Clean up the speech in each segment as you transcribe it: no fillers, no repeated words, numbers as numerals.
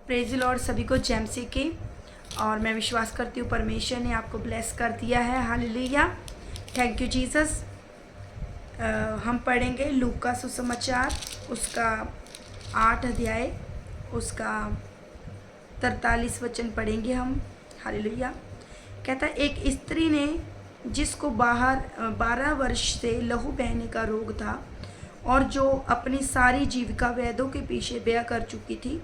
Praise the Lord सभी को जय मसीह की। और मैं विश्वास करती हूँ परमेश्वर ने आपको ब्लेस कर दिया है। Hallelujah, thank you Jesus. हम पढ़ेंगे लूका सुसमाचार उसका 8 अध्याय उसका 43 वचन पढ़ेंगे हम। हालेलुया। कहता है, एक स्त्री ने जिसको 12 वर्ष से लहू बहने का रोग था और जो अपनी सारी जीविका वैद्यों के पीछे व्यय कर चुकी थी,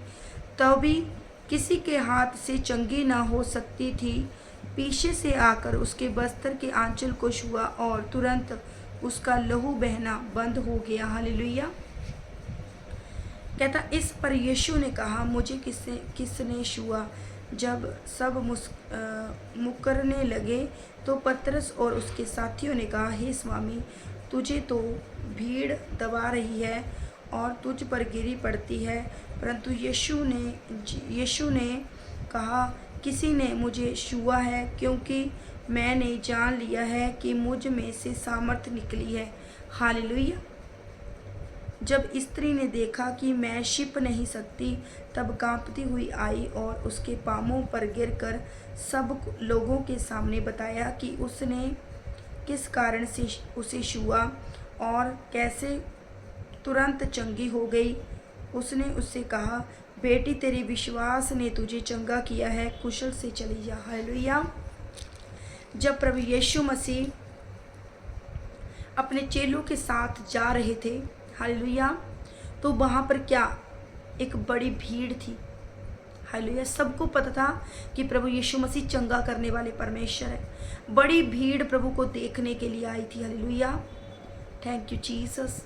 तब भी किसी के हाथ से चंगी ना हो सकती थी, पीछे से आकर उसके बस्तर के आंचल को छुआ और तुरंत उसका लहू बहना बंद हो गया। हालेलुया। कहता, इस पर यीशु ने कहा, मुझे किसने छुआ? जब सब मुकरने लगे तो पतरस और उसके साथियों ने कहा, हे स्वामी, तुझे तो भीड़ दबा रही है और तुझ पर गिरी पड़ती है। परंतु यीशु ने कहा, किसी ने मुझे छुआ है, क्योंकि मैंने जान लिया है कि मुझ में से सामर्थ निकली है। हालेलुया। जब स्त्री ने देखा कि मैं छिप नहीं सकती, तब कांपती हुई आई और उसके पांवों पर गिरकर सब लोगों के सामने बताया कि उसने किस कारण से उसे छुआ और कैसे तुरंत चंगी हो गई। उसने उससे कहा, बेटी, तेरे विश्वास ने तुझे चंगा किया है, कुशल से चली जा। हालेलुया। जब प्रभु यीशु मसीह अपने चेलों के साथ जा रहे थे, हालेलुया, तो वहाँ पर क्या एक बड़ी भीड़ थी। हालेलुया। सबको पता था कि प्रभु यीशु मसीह चंगा करने वाले परमेश्वर है। बड़ी भीड़ प्रभु को देखने के लिए आई थी। Hallelujah, thank you Jesus.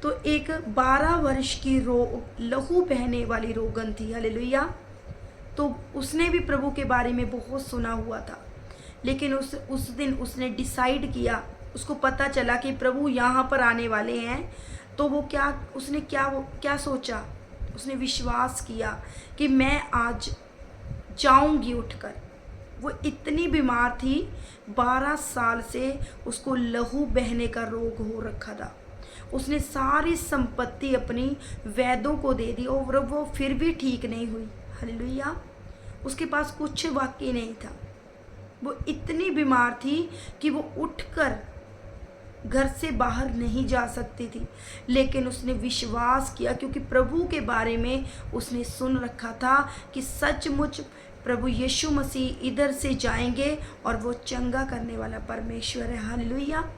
तो एक 12 वर्ष की लहू बहने वाली रोगन थी। हालेलुया। तो उसने भी प्रभु के बारे में बहुत सुना हुआ था, लेकिन उस दिन उसने डिसाइड किया, उसको पता चला कि प्रभु यहाँ पर आने वाले हैं, तो उसने क्या सोचा? उसने विश्वास किया कि मैं आज जाऊंगी उठकर। वो इतनी बीमार थी, 12 साल से उसको लहू बहने का रोग हो रखा था। उसने सारी संपत्ति अपनी वैद्यों को दे दी और वो फिर भी ठीक नहीं हुई। हालेलुया। उसके पास कुछ बाकी नहीं था। वो इतनी बीमार थी कि वो उठकर घर से बाहर नहीं जा सकती थी, लेकिन उसने विश्वास किया, क्योंकि प्रभु के बारे में उसने सुन रखा था कि सचमुच प्रभु यीशु मसीह इधर से जाएंगे और वो चंगा करने वाला परमेश्वर है। हालेलुया।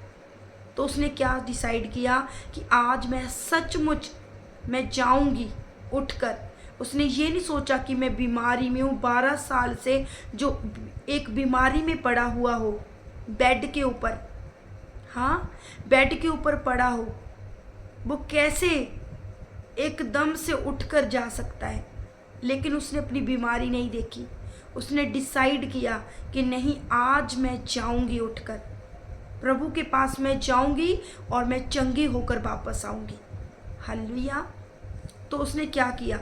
तो उसने क्या डिसाइड किया कि आज मैं सचमुच मैं जाऊंगी उठकर। उसने ये नहीं सोचा कि मैं बीमारी में हूँ, 12 साल से जो एक बीमारी में पड़ा हुआ हो, बेड के ऊपर, हाँ, बेड के ऊपर पड़ा हो, वो कैसे एकदम से उठकर जा सकता है। लेकिन उसने अपनी बीमारी नहीं देखी। उसने डिसाइड किया कि नहीं, आज मैं जाऊंगी उठकर, प्रभु के पास मैं जाऊंगी और मैं चंगी होकर वापस आऊंगी। हालेलुया। तो उसने क्या किया?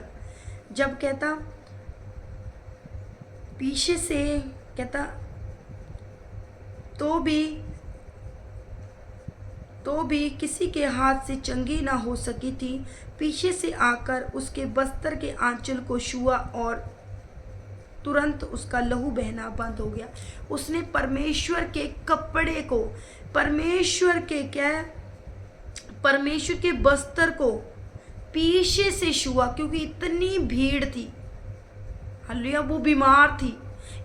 जब कहता पीछे से कहता तो भी किसी के हाथ से चंगी ना हो सकी थी, पीछे से आकर उसके बस्तर के आंचल को छुआ और तुरंत उसका लहू बहना बंद हो गया। उसने परमेश्वर के कपड़े को, परमेश्वर के बस्तर को पीछे से छुआ, क्योंकि इतनी भीड़ थी। हालेलुया। वो बीमार थी,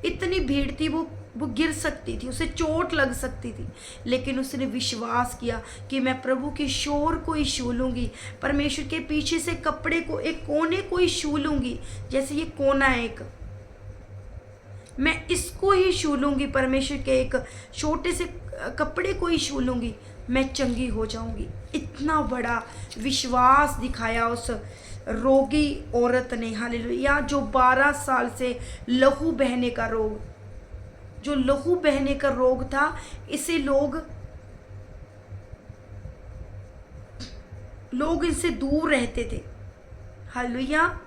इतनी भीड़ थी, वो गिर सकती थी, उसे चोट लग सकती थी, लेकिन उसने विश्वास किया कि मैं प्रभु के शोर को ही छू लूंगी, परमेश्वर के पीछे से कपड़े को, एक कोने को ही छू लूंगी। जैसे ये कोना है एक, मैं इसको ही छू लूंगी, परमेश्वर के एक छोटे से कपड़े को ही छू लूंगी, मैं चंगी हो जाऊंगी। इतना बड़ा विश्वास दिखाया उस रोगी औरत ने। हालेलुया। जो 12 साल से लहू बहने का रोग था, इसे लोग इनसे दूर रहते थे। हालेलुया।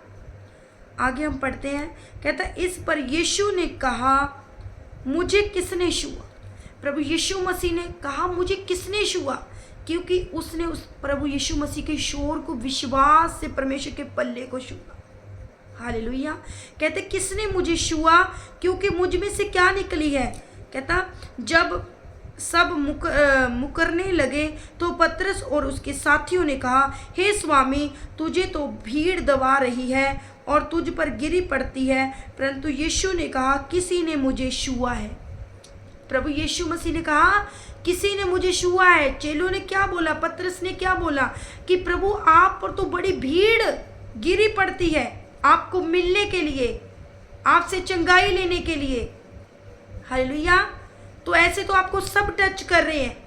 आगे हम पढ़ते हैं। कहता, इस पर यीशु ने कहा, मुझे किसने छुआ? प्रभु यीशु मसीह ने कहा, मुझे किसने छुआ? क्योंकि उसने उस प्रभु यीशु मसीह के शोर को विश्वास से परमेश्वर के पल्ले को छुआ। हालेलुया। कहते किसने मुझे छुआ, क्योंकि मुझ में से क्या निकली है। कहता जब सब मुकरने लगे तो पतरस और उसके साथियों ने कहा, हे स्वामी, तुझे तो भीड़ दबा रही है और तुझ पर गिरी पड़ती है। परंतु यीशु ने कहा, किसी ने मुझे छुआ है। प्रभु यीशु मसीह ने कहा, किसी ने मुझे छुआ है। चेलों ने क्या बोला, पतरस ने क्या बोला कि प्रभु आप पर तो बड़ी भीड़ गिरी पड़ती है आपको मिलने के लिए, आपसे चंगाई लेने के लिए। हालेलुया। तो ऐसे तो आपको सब टच कर रहे हैं,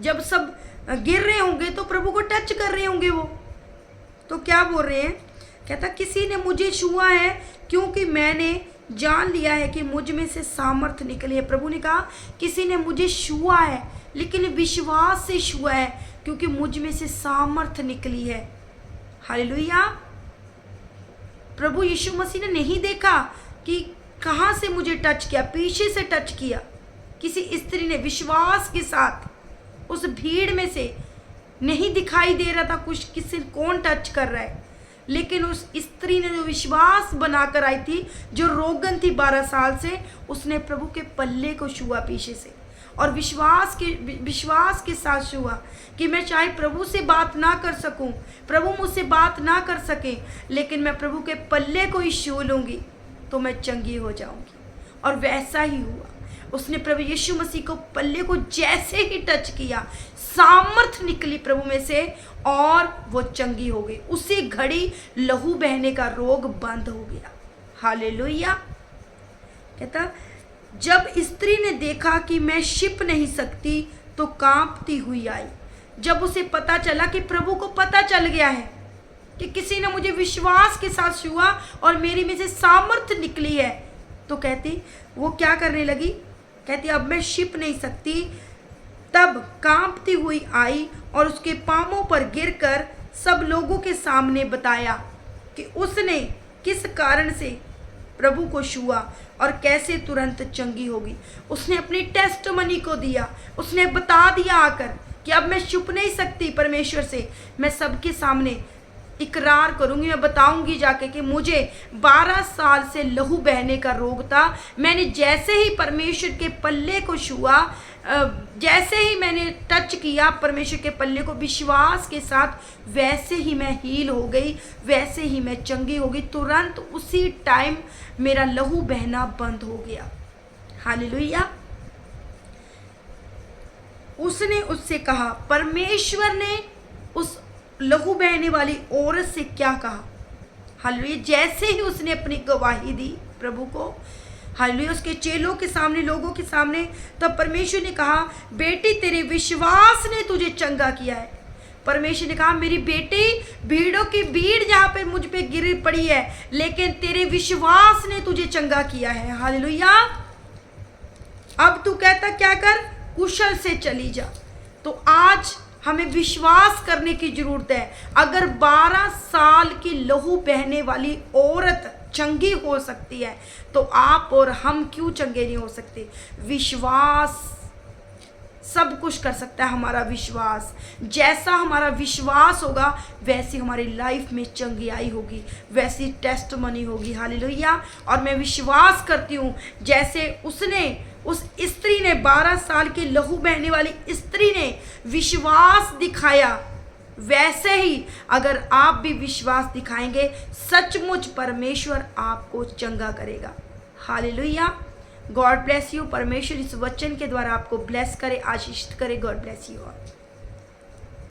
जब सब गिर रहे होंगे तो प्रभु को टच कर रहे होंगे वो। तो क्या बोल रहे हैं, कहता किसी ने मुझे छुआ है, क्योंकि मैंने जान लिया है कि मुझ में से सामर्थ निकली है। प्रभु ने कहा किसी ने मुझे छुआ है, लेकिन विश्वास से छुआ है, क्योंकि मुझ में से सामर्थ निकली है। हालेलुया। प्रभु यीशु मसीह ने नहीं देखा कि कहाँ से मुझे टच किया, पीछे से टच किया। किसी स्त्री ने विश्वास के साथ उस भीड़ में से, नहीं दिखाई दे रहा था कुछ किसी कौन टच कर रहा है, लेकिन उस स्त्री ने जो विश्वास बनाकर आई थी, जो रोगन थी 12 साल से, उसने प्रभु के पल्ले को छुआ पीछे से, और विश्वास के साथ छुआ कि मैं चाहे प्रभु से बात ना कर सकूं, प्रभु मुझसे बात ना कर सके, लेकिन मैं प्रभु के पल्ले को ही छू लूंगी तो मैं चंगी हो जाऊंगी। और वैसा ही हुआ। उसने प्रभु यीशु मसीह को पल्ले को जैसे ही टच किया, सामर्थ निकली प्रभु में से और वो चंगी हो गई। उसी घड़ी लहू बहने का रोग बंद हो गया। हालेलुया। कहता जब स्त्री ने देखा कि मैं छिप नहीं सकती तो कांपती हुई आई। जब उसे पता चला कि प्रभु को पता चल गया है कि किसी ने मुझे विश्वास के साथ छुआ और मेरी में से सामर्थ निकली है, तो कहती वो क्या करने लगी, कहती अब मैं छिप नहीं सकती। तब कांपती हुई आई और उसके पांवों पर गिरकर सब लोगों के सामने बताया कि उसने किस कारण से प्रभु को छुआ और कैसे तुरंत चंगी होगी। उसने अपनी टेस्टमनी को दिया, उसने बता दिया आकर कि अब मैं छुप नहीं सकती परमेश्वर से, मैं सबके सामने इकरार करूंगी, मैं बताऊंगी जाके कि मुझे 12 साल से लहू बहने का रोग था। मैंने जैसे ही परमेश्वर के पल्ले को छुआ, जैसे ही मैंने टच किया परमेश्वर के पल्ले को विश्वास के साथ, वैसे ही मैं हील हो गई, वैसे ही मैं चंगी हो गई। तुरंत उसी टाइम मेरा लहू बहना बंद हो गया। हालेलुया। उसने उससे कहा, परमेश्वर ने उस लहू बहने वाली औरत से क्या कहा। हालेलुया। जैसे ही उसने अपनी गवाही दी प्रभु को, हालेलुया, उसके चेलों के सामने, लोगों के सामने, तब परमेश्वर ने कहा, बेटी तेरे विश्वास ने तुझे चंगा किया है। परमेश्वर ने कहा, मेरी बेटी, भीड़ों की भीड़ जहाँ पे मुझ पे गिर पड़ी है, लेकिन तेरे विश्वास ने तुझे चंगा किया है। हालेलुया। अब तू कहता क्या कर, कुशल से चली जा। तो आज हमें विश्वास करने की जरूरत है। अगर 12 साल की लहू बहने वाली औरत चंगी हो सकती है, तो आप और हम क्यों चंगे नहीं हो सकते। विश्वास सब कुछ कर सकता है। हमारा विश्वास, जैसा हमारा विश्वास होगा वैसी हमारी लाइफ में चंगियाई होगी, वैसी टेस्टमनी होगी। हालेलुया। और मैं विश्वास करती हूँ जैसे उस स्त्री ने, 12 साल की लहू बहने वाली स्त्री ने विश्वास दिखाया, वैसे ही अगर आप भी विश्वास दिखाएंगे, सचमुच परमेश्वर आपको चंगा करेगा। हालेलुया। God bless you. परमेश्वर इस वचन के द्वारा आपको ब्लेस करे, आशीषित करे। God bless you all.